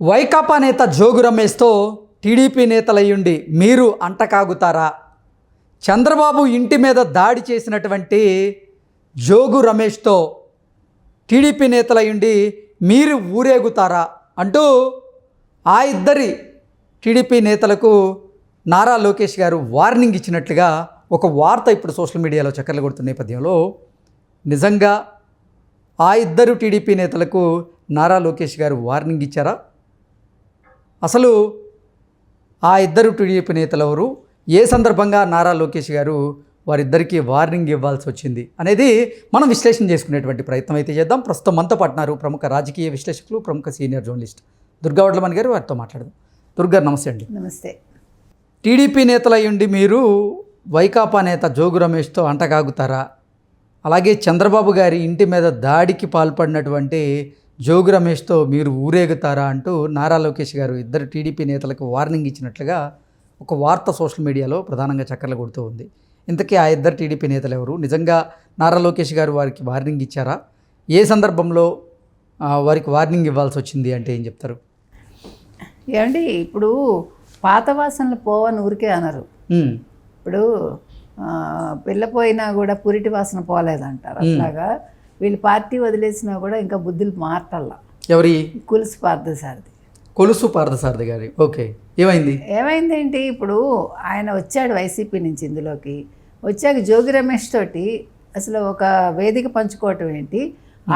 వైకాపా నేత జోగు రమేష్తో టీడీపీ నేతలయ్యుండి మీరు అంటకాగుతారా? చంద్రబాబు ఇంటి మీద దాడి చేసినటువంటి జోగు రమేష్తో టీడీపీ నేతలయ్యుండి మీరు ఊరేగుతారా అంటూ ఆ ఇద్దరి టీడీపీ నేతలకు నారా లోకేష్ గారు వార్నింగ్ ఇచ్చినట్లుగా ఒక వార్త ఇప్పుడు సోషల్ మీడియాలో చక్కర్లు కొడుతున్న నేపథ్యంలో నిజంగా ఆ ఇద్దరు టీడీపీ నేతలకు నారా లోకేష్ గారు వార్నింగ్ ఇచ్చారా? అసలు ఆ ఇద్దరు టీడీపీ నేతలు ఎవరు, ఏ సందర్భంగా నారా లోకేష్ గారు వారిద్దరికీ వార్నింగ్ ఇవ్వాల్సి వచ్చింది అనేది మనం విశ్లేషణ చేసుకునేటువంటి ప్రయత్నం అయితే చేద్దాం. ప్రస్తుతం మనతో పాటున్నారు ప్రముఖ రాజకీయ విశ్లేషకులు, ప్రముఖ సీనియర్ జర్నలిస్ట్ దుర్గా వడ్లమణి గారు. వారితో మాట్లాడదాం. దుర్గా, నమస్తే అండి. నమస్తే. టీడీపీ నేతలయ్యుండి మీరు వైకాపా నేత జోగు రమేష్తో అంటకాగుతారా? అలాగే చంద్రబాబు గారి ఇంటి మీద దాడికి పాల్పడినటువంటి జోగు రమేష్తో మీరు ఊరేగుతారా అంటూ నారా లోకేష్ గారు ఇద్దరు టీడీపీ నేతలకు వార్నింగ్ ఇచ్చినట్లుగా ఒక వార్త సోషల్ మీడియాలో ప్రధానంగా చక్కర్లు కొడుతూ ఉంది. ఇంతకీ ఆ ఇద్దరు టీడీపీ నేతలు ఎవరు? నిజంగా నారా లోకేష్ గారు వారికి వార్నింగ్ ఇచ్చారా? ఏ సందర్భంలో వారికి వార్నింగ్ ఇవ్వాల్సి వచ్చింది అంటే ఏం చెప్తారు? ఏమండి, ఇప్పుడు పాత వాసనలు పోవని ఊరికే అనరు. ఇప్పుడు పిల్ల పోయినా కూడా పురిటి వాసన పోలేదంటారు. అట్లాగా వీళ్ళు పార్టీ వదిలేసినా కూడా ఇంకా బుద్ధులు మారటల్లా. ఎవరి? కొలుసు పార్థసారథి గారి. ఓకే, ఏమైందేంటి? ఇప్పుడు ఆయన వచ్చాడు వైసీపీ నుంచి, ఇందులోకి వచ్చాక జోగి రమేష్ తోటి అసలు ఒక వేదిక పంచుకోవటం ఏంటి?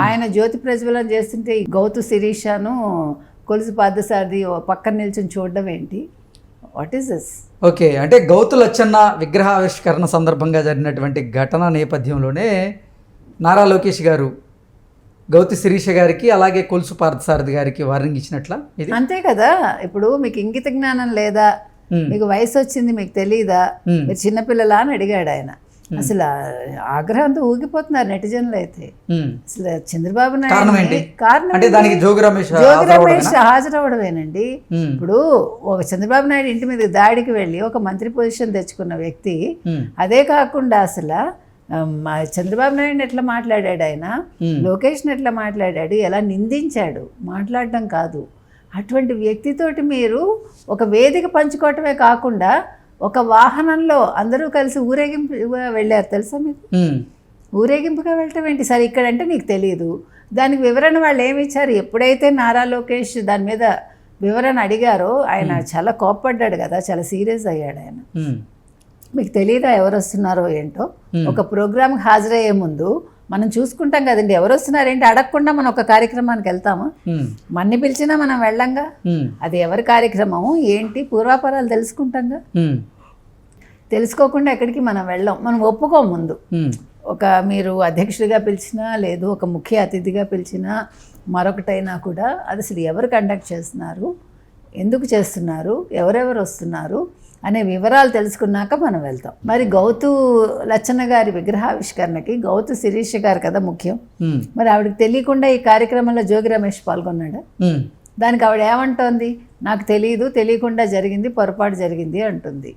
ఆయన జ్యోతి ప్రజ్వలన చేస్తుంటే గౌతు శిరీషను కొలుసు పార్థసారథి పక్కన నిల్చొని చూడడం ఏంటి? What is this? ఓకే, అంటే గౌతు లచ్చన్న విగ్రహావిష్కరణ సందర్భంగా జరిగినటువంటి ఘటన నేపథ్యంలోనే నారా లోకేష్ గారు గౌతు శిరీష గారికి అలాగే కొలుసు పార్థసారథి గారికి వార్నింగ్ ఇచ్చినట్లా? ఇది అంతే కదా. ఇప్పుడు మీకు ఇంగిత జ్ఞానం లేదా? మీకు వయసు వచ్చింది, మీకు తెలియదా? మీరు చిన్నపిల్లలా అని అడిగాడు ఆయన. అసలు ఆగ్రహంతో ఊగిపోతున్నారు నెటిజన్లు అయితే. అసలు చంద్రబాబు నాయుడు కారణం జోగి రమేష్ హాజరవడమేనండి. ఇప్పుడు ఒక చంద్రబాబు నాయుడు ఇంటి మీద దాడికి వెళ్ళి ఒక మంత్రి పొజిషన్ తెచ్చుకున్న వ్యక్తి, అదే కాకుండా అసలు చంద్రబాబు నాయుడుని ఎట్లా మాట్లాడాడు ఆయన, లోకేష్ని ఎట్లా మాట్లాడాడు, ఎలా నిందించాడు, మాట్లాడడం కాదు. అటువంటి వ్యక్తితోటి మీరు ఒక వేదిక పంచుకోవటమే కాకుండా ఒక వాహనంలో అందరూ కలిసి ఊరేగింపుగా వెళ్ళారు, తెలుసా మీకు? ఊరేగింపుగా వెళ్ళటం ఏంటి? సరే, ఇక్కడంటే నీకు తెలియదు, దానికి వివరణ వాళ్ళు ఏమి ఇచ్చారు? ఎప్పుడైతే నారా లోకేష్ దాని మీద వివరణ అడిగారో ఆయన చాలా కోప్పడ్డాడు కదా, చాలా సీరియస్ అయ్యాడు ఆయన. మీకు తెలియదా ఎవరు వస్తున్నారో ఏంటో? ఒక ప్రోగ్రామ్కి హాజరయ్యే ముందు మనం చూసుకుంటాం కదండి, ఎవరు వస్తున్నారేంటి అడగకుండా మనం ఒక కార్యక్రమానికి వెళ్తామా? మన్ని పిలిచినా మనం వెళ్ళంగా. అది ఎవరి కార్యక్రమము ఏంటి పూర్వాపరాలు తెలుసుకుంటాంగా. తెలుసుకోకుండా ఎక్కడికి మనం వెళ్ళాం, మనం ఒప్పుకోం ముందు. ఒక మీరు అధ్యక్షుడిగా పిలిచినా, లేదు ఒక ముఖ్య అతిథిగా పిలిచినా, మరొకటైనా కూడా అది అసలు ఎవరు కండక్ట్ చేస్తున్నారు, ఎందుకు చేస్తున్నారు, ఎవరెవరు వస్తున్నారు అనే వివరాలు తెలుసుకున్నాక మనం వెళ్తాం. మరి గౌతు లచ్చన్న గారి విగ్రహావిష్కరణకి గౌతు శిరీష గారు కదా ముఖ్యం. మరి ఆవిడకి తెలియకుండా ఈ కార్యక్రమంలో జోగి రమేష్ పాల్గొన్నాడా? దానికి ఆవిడ ఏమంటోంది? నాకు తెలియదు, తెలియకుండా జరిగింది, పొరపాటు జరిగింది అంటుంది.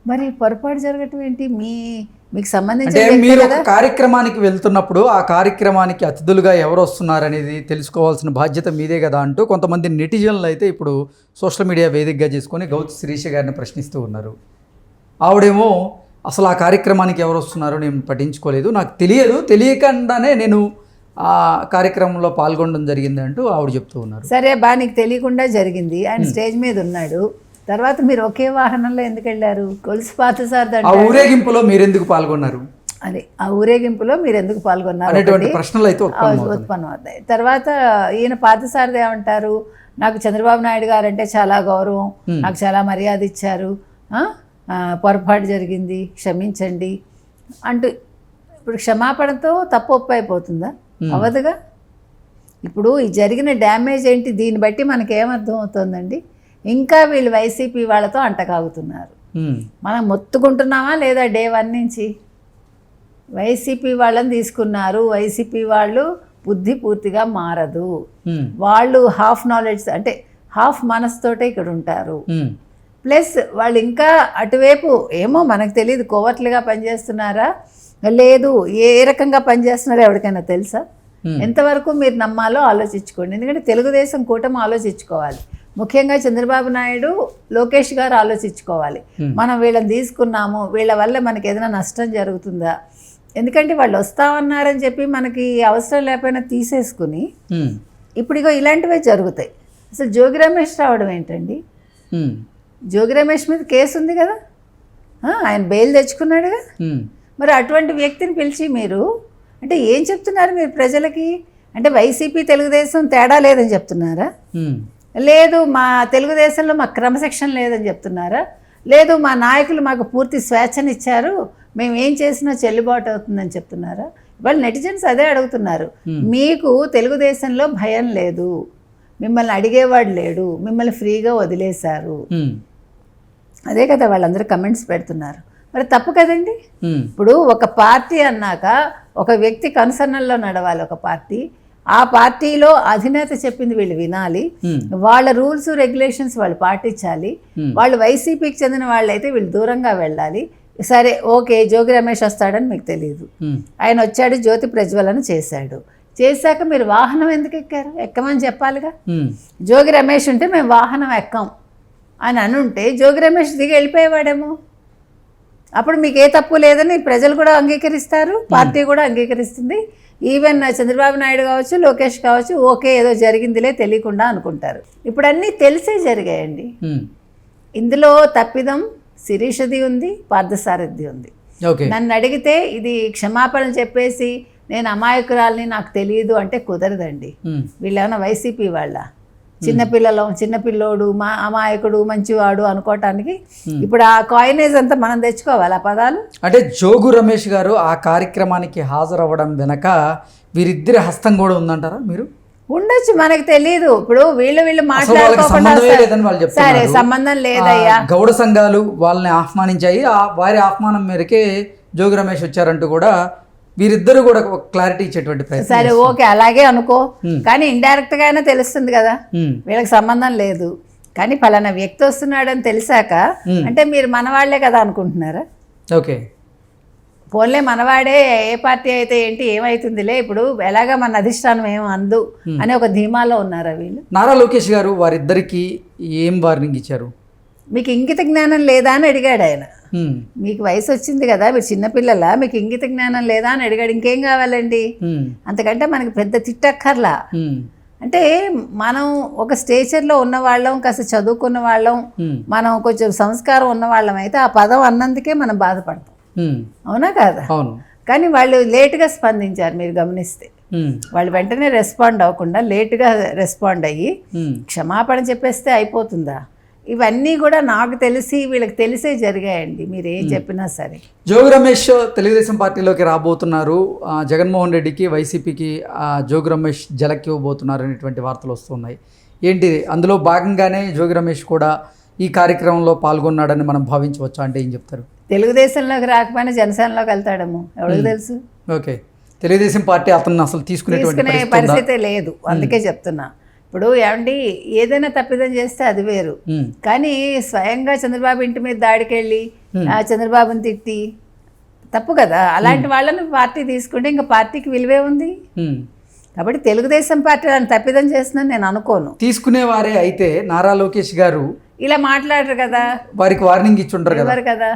మరి పొరపాటు జరగటం ఏంటి? మీకు సంబంధించి మీరు కార్యక్రమానికి వెళ్తున్నప్పుడు ఆ కార్యక్రమానికి అతిథులుగా ఎవరు వస్తున్నారనేది తెలుసుకోవాల్సిన బాధ్యత మీదే కదా అంటూ కొంతమంది నెటిజన్లు అయితే ఇప్పుడు సోషల్ మీడియా వేదికగా చేసుకొని గౌతు శిరీష గారిని ప్రశ్నిస్తూ ఉన్నారు. ఆవిడేమో అసలు ఆ కార్యక్రమానికి ఎవరు వస్తున్నారో నేను పట్టించుకోలేదు, నాకు తెలియదు, తెలియకుండానే నేను ఆ కార్యక్రమంలో పాల్గొనడం జరిగింది అంటూ ఆవిడ చెప్తూ ఉన్నారు. సరే బా, నీకు తెలియకుండా జరిగింది, ఆయన స్టేజ్ మీద ఉన్నాడు, తర్వాత మీరు ఒకే వాహనంలో ఎందుకు వెళ్ళారు? కొలుసు పార్థసారథి ఆ ఊరేగింపులో మీరు ఎందుకు పాల్గొన్నారు? అది ఆ ఊరేగింపులో మీరు ఎందుకు పాల్గొన్నారు అనేటువంటి ప్రశ్నలు అయితే ఉత్పన్నమవుతాయి. తర్వాత ఈయన పార్థసారథి ఏమంటారు? నాకు చంద్రబాబు నాయుడు గారు అంటే చాలా గౌరవం, నాకు చాలా మర్యాద ఇచ్చారు, పొరపాటు జరిగింది, క్షమించండి అంటూ. ఇప్పుడు క్షమాపణతో తప్పు ఒప్పు అయిపోతుందా? అవదుగా. ఇప్పుడు ఈ జరిగిన డ్యామేజ్ ఏంటి? దీన్ని బట్టి మనకేమర్థం అవుతుందండి? ఇంకా వీళ్ళు వైసీపీ వాళ్ళతో అంటకాగుతున్నారు. మనం మొత్తుకుంటున్నామా లేదా? డే 1 నుంచి వైసీపీ వాళ్ళని తీసుకున్నారు. వైసీపీ వాళ్ళు బుద్ధి పూర్తిగా మారదు. వాళ్ళు హాఫ్ నాలెడ్జ్ అంటే హాఫ్ మనసుతోటే ఇక్కడ ఉంటారు. ప్లస్ వాళ్ళు ఇంకా అటువైపు ఏమో మనకు తెలియదు, కోవర్ట్లుగా పనిచేస్తున్నారా లేదు, ఏ రకంగా పనిచేస్తున్నారో ఎవరికైనా తెలుసా? ఎంతవరకు మీరు నమ్మాలో ఆలోచించుకోండి. ఎందుకంటే తెలుగుదేశం కూటమి ఆలోచించుకోవాలి. ముఖ్యంగా చంద్రబాబు నాయుడు, లోకేష్ గారు ఆలోచించుకోవాలి. మనం వీళ్ళని తీసుకున్నాము, వీళ్ళ వల్ల మనకి ఏదైనా నష్టం జరుగుతుందా? ఎందుకంటే వాళ్ళు వస్తామన్నారని చెప్పి మనకి అవసరం లేకపోయినా తీసేసుకుని ఇప్పుడు ఇగో ఇలాంటివే జరుగుతాయి. అసలు జోగి రమేష్ రావడం ఏంటండి? జోగి రమేష్ మీద కేసు ఉంది కదా, ఆయన బెయిల్ తెచ్చుకున్నాడుగా. మరి అటువంటి వ్యక్తిని పిలిచి మీరు అంటే ఏం చెప్తున్నారు మీరు ప్రజలకి? అంటే వైసీపీ తెలుగుదేశం తేడా లేదని చెప్తున్నారా? లేదు మా తెలుగుదేశంలో మాకు క్రమశిక్షణ లేదని చెప్తున్నారా? లేదు మా నాయకులు మాకు పూర్తి స్వేచ్ఛనిచ్చారు, మేము ఏం చేసినా చెల్లుబాటు అవుతుందని చెప్తున్నారా? వాళ్ళు నెటిజన్స్ అదే అడుగుతున్నారు. మీకు తెలుగుదేశంలో భయం లేదు, మిమ్మల్ని అడిగేవాడు లేడు, మిమ్మల్ని ఫ్రీగా వదిలేశారు, అదే కదా వాళ్ళందరూ కమెంట్స్ పెడుతున్నారు. మరి తప్పు కదండి. ఇప్పుడు ఒక పార్టీ అన్నాక ఒక వ్యక్తి కనుసన్నల్లో నడవాలి. ఒక పార్టీ, ఆ పార్టీలో అధినేత చెప్పింది వీళ్ళు వినాలి, వాళ్ళ రూల్స్ రెగ్యులేషన్స్ వాళ్ళు పాటించాలి. వాళ్ళు వైసీపీకి చెందిన వాళ్ళు అయితే వీళ్ళు దూరంగా వెళ్ళాలి. సరే ఓకే, జోగి రమేష్ వస్తాడని మీకు తెలియదు, ఆయన వచ్చాడు, జ్యోతి ప్రజ్వలన చేశాడు. చేశాక మీరు వాహనం ఎందుకు ఎక్కారు? ఎక్కమని చెప్పాలిగా. జోగి రమేష్ ఉంటే మేము వాహనం ఎక్కాం అని అనుంటే జోగి రమేష్ దిగి వెళ్ళిపోయేవాడేమో. అప్పుడు మీకు ఏ తప్పు లేదని ప్రజలు కూడా అంగీకరిస్తారు, పార్టీ కూడా అంగీకరిస్తుంది. ఈవెన్ చంద్రబాబు నాయుడు కావచ్చు, లోకేష్ కావచ్చు, ఓకే ఏదో జరిగిందిలే తెలియకుండా అనుకుంటారు. ఇప్పుడు అన్నీ తెలిసే జరిగాయండి. ఇందులో తప్పిదం శిరీషది ఉంది, పార్థసారథి ఉంది. నన్ను అడిగితే ఇది క్షమాపణ చెప్పేసి నేను అమాయకురాలని నాకు తెలియదు అంటే కుదరదండి. వీళ్ళేమన్నా వైసీపీ వాళ్ళ? చిన్నపిల్లోడు, మా అమాయకుడు, మంచివాడు అనుకోవటానికి ఇప్పుడు ఆ కాయినేజ్ అంతా మనం తెచ్చుకోవాలి ఆ పదాలు. అంటే జోగు రమేష్ గారు ఆ కార్యక్రమానికి హాజరవ్వడం వెనక వీరిద్దరి హస్తం కూడా ఉందంటారా మీరు? ఉండొచ్చు, మనకు తెలియదు. ఇప్పుడు వీళ్ళు మాట్లాడుకోకుండా సరే సంబంధం లేదయ్యా. గౌడ సంఘాలు వాళ్ళని ఆహ్వానించాయి, వారి ఆహ్వానం మేరకే జోగి రమేష్ వచ్చారంటూ కూడా వీరిద్దరు కూడా క్లారిటీ ఇచ్చేటువంటి ప్రయత్నం. సరే ఓకే అలాగే అనుకో, కానీ ఇండైరెక్ట్ గా అయినా తెలుస్తుంది కదా వీళ్ళకి సంబంధం లేదు. కానీ పలానా వ్యక్తి వస్తున్నాడని తెలిసాక అంటే మీరు మనవాళ్లే కదా అనుకుంటున్నారా? ఓకే పోన్లే మనవాడే, ఏ పార్టీ అయితే ఏంటి, ఏమైతుందిలే, ఇప్పుడు ఎలాగా మన అధిష్టానం ఏం అందు అని ఒక ధీమాలో ఉన్నారా వీళ్ళు? నారా లోకేష్ గారు వారిద్దరికి ఏం వార్నింగ్ ఇచ్చారు? మీకు ఇంగిత జ్ఞానం లేదా అని అడిగాడు ఆయన. మీకు వయసు వచ్చింది కదా, మీరు చిన్నపిల్లల, మీకు ఇంగిత జ్ఞానం లేదా అని అడిగాడు. ఇంకేం కావాలండి? అంతకంటే మనకి పెద్ద తిట్టక్కర్లా. అంటే మనం ఒక స్టేచర్లో ఉన్న వాళ్ళం, కాస్త చదువుకున్న వాళ్ళం, మనం కొంచెం సంస్కారం ఉన్న వాళ్ళం అయితే ఆ పదం అన్నందుకే మనం బాధపడతాం, అవునా కాదా? కానీ వాళ్ళు లేటుగా స్పందించారు. మీరు గమనిస్తే వాళ్ళు వెంటనే రెస్పాండ్ అవ్వకుండా లేటుగా రెస్పాండ్ అయ్యి క్షమాపణ చెప్పేస్తే అయిపోతుందా? ఇవన్నీ కూడా నాకు తెలిసి వీళ్ళకి తెలిసే జరిగాయండి, మీరు ఏం చెప్పినా సరే. జోగి రమేష్ తెలుగుదేశం పార్టీలోకి రాబోతున్నారు, జగన్మోహన్ రెడ్డికి వైసీపీకి జోగి రమేష్ జలకి ఇవ్వబోతున్నారు అనేటువంటి వార్తలు వస్తున్నాయి. ఏంటి అందులో భాగంగానే జోగి రమేష్ కూడా ఈ కార్యక్రమంలో పాల్గొన్నాడని మనం భావించవచ్చా? అంటే ఏం చెప్తారు? తెలుగుదేశంలోకి రాకపోయినా జనసేనలోకి వెళ్తాడేమో, ఎవరికి తెలుసు. ఓకే, తెలుగుదేశం పార్టీ అతను అసలు తీసుకునే పరిస్థితే లేదు, అందుకే చెప్తున్నా. ఇప్పుడు ఏమండి, ఏదైనా తప్పిదం చేస్తే అది వేరు, కానీ స్వయంగా చంద్రబాబు ఇంటి మీద దాడికి వెళ్ళి చంద్రబాబుని తిట్టి తప్పు కదా. అలాంటి వాళ్ళని పార్టీ తీసుకుంటే ఇంకా పార్టీకి విలువే ఉంది. కాబట్టి తెలుగుదేశం పార్టీ అని తప్పిదం చేస్తుందని నేను అనుకోను. తీసుకునేవారే అయితే నారా లోకేష్ గారు ఇలా మాట్లాడరు కదా, వారికి వార్నింగ్ ఇచ్చుంటారు కదా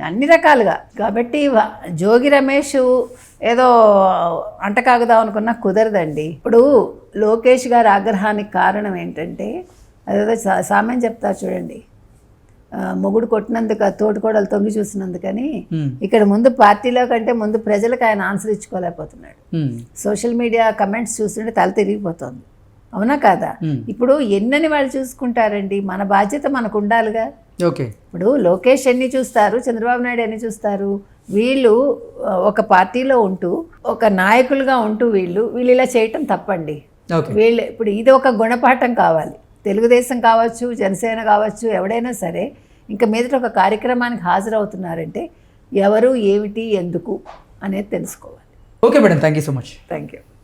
అన్ని రకాలుగా. కాబట్టి జోగి రమేష్ ఏదో అంటకాగుదాం అనుకున్నా కుదరదండి. ఇప్పుడు లోకేష్ గారి ఆగ్రహానికి కారణం ఏంటంటే అదేదో సామెత చెప్తారు చూడండి, మొగుడు కొట్టినందుకు తోటికోడలు తొంగి చూసినందుకని. ఇక్కడ ముందు పార్టీలో కంటే ముందు ప్రజలకు ఆయన ఆన్సర్ ఇచ్చుకోలేకపోతున్నాడు. సోషల్ మీడియా కమెంట్స్ చూస్తుంటే తల తిరిగిపోతుంది, అవునా కాదా? ఇప్పుడు ఎన్నని వాళ్ళు చూసుకుంటారండి, మన బాధ్యత మనకు ఉండాలిగా. ఓకే, ఇప్పుడు లోకేష్ ఎన్ని చూస్తారు, చంద్రబాబు నాయుడు ఎన్ని చూస్తారు? వీళ్ళు ఒక పార్టీలో ఉంటూ ఒక నాయకులుగా ఉంటూ వీళ్ళు ఇలా చేయటం తప్పండి. వీళ్ళు ఇప్పుడు ఇది ఒక గుణపాఠం కావాలి. తెలుగుదేశం కావచ్చు, జనసేన కావచ్చు, ఎవడైనా సరే ఇంకా మీదట ఒక కార్యక్రమానికి హాజరవుతున్నారంటే ఎవరు, ఏమిటి, ఎందుకు అనేది తెలుసుకోవాలి. Okay madam, thank you so much. Thank you.